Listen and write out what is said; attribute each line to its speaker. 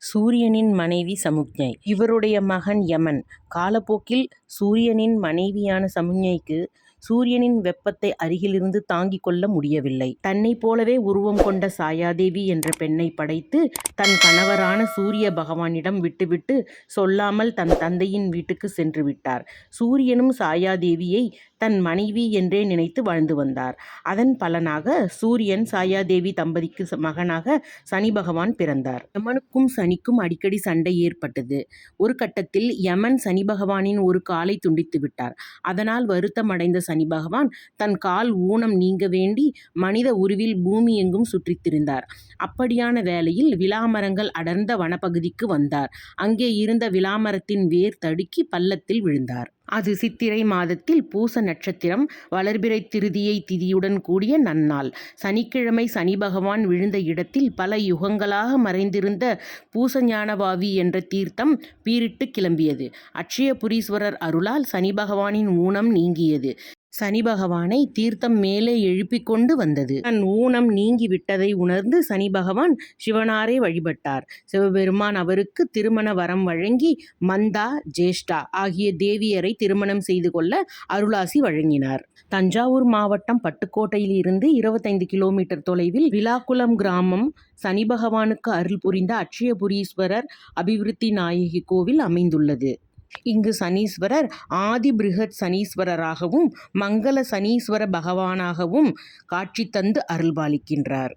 Speaker 1: சூரியனின் மனைவி சமுஞை. இவருடைய மகன் யமன். காலப்போக்கில் சூரியனின் மனைவியான சமுஞைக்கு சூரியனின் வெப்பத்தை அருகிலிருந்து தாங்கிக் கொள்ள முடியவில்லை. தன்னைப் போலவே உருவம் கொண்ட சாயாதேவி என்ற பெண்ணை படைத்து தன் கணவரான சூரிய பகவானிடம் விட்டுவிட்டு சொல்லாமல் தன் தந்தையின் வீட்டுக்கு சென்று விட்டார். சூரியனும் சாயாதேவியை தன் மனைவி என்றே நினைத்து வாழ்ந்து வந்தார். அதன் பலனாக சூரியன் சாயாதேவி தம்பதிக்கு மகனாக சனி பகவான் பிறந்தார். யமனுக்கும் சனிக்கும் அடிக்கடி சண்டை ஏற்பட்டது. ஒரு கட்டத்தில் யமன் சனி பகவானின் ஒரு காலை துண்டித்து விட்டார். அதனால் வருத்தமடைந்த சனி பகவான் தன் கால் ஊனம் நீங்க வேண்டி மனித உருவில் பூமி எங்கும் சுற்றித் திரிந்தார். அப்படியான வேளையில் விலாமரங்கள் அடர்ந்த வனப்பகுதிக்கு வந்தார். அங்கே இருந்த விலாமரத்தின் வேர் தடுக்கி பள்ளத்தில் விழுந்தார். அது சித்திரை மாதத்தில் பூச நட்சத்திரம் வளர்பிறை திருதியை திதியுடன் கூடிய நன்னாள். சனிக்கிழமை சனி பகவான் விழுந்த இடத்தில் பல யுகங்களாக மறைந்திருந்த பூசஞானவாவி என்ற தீர்த்தம் பீரிட்டு கிளம்பியது. அட்சயபுரீஸ்வரர் அருளால் சனி பகவானின் ஊனம் நீங்கியது. சனி பகவானை தீர்த்தம் மேலே எழுப்பிக் கொண்டு வந்தது. தன் ஊனம் நீங்கி விட்டதை உணர்ந்து சனி பகவான் சிவனாரை வழிபட்டார். சிவபெருமான் அவருக்கு திருமண வரம் வழங்கி மந்தா, ஜேஷ்டா ஆகிய தேவியரை திருமணம் செய்து கொள்ள அருளாசி வழங்கினார். தஞ்சாவூர் மாவட்டம் பட்டுக்கோட்டையில் இருந்து 25 கிலோமீட்டர் தொலைவில் விலாக்குளம் கிராமம் சனி பகவானுக்கு அருள் புரிந்த அட்சயபுரீஸ்வரர் அபிவிருத்தி நாயகி கோவில் அமைந்துள்ளது. இங்கு சனீஸ்வரர் ஆதி பிருகத் சனீஸ்வரராகவும் மங்கள சனீஸ்வர பகவானாகவும் காட்சி தந்து அருள்பாலிக்கின்றார்.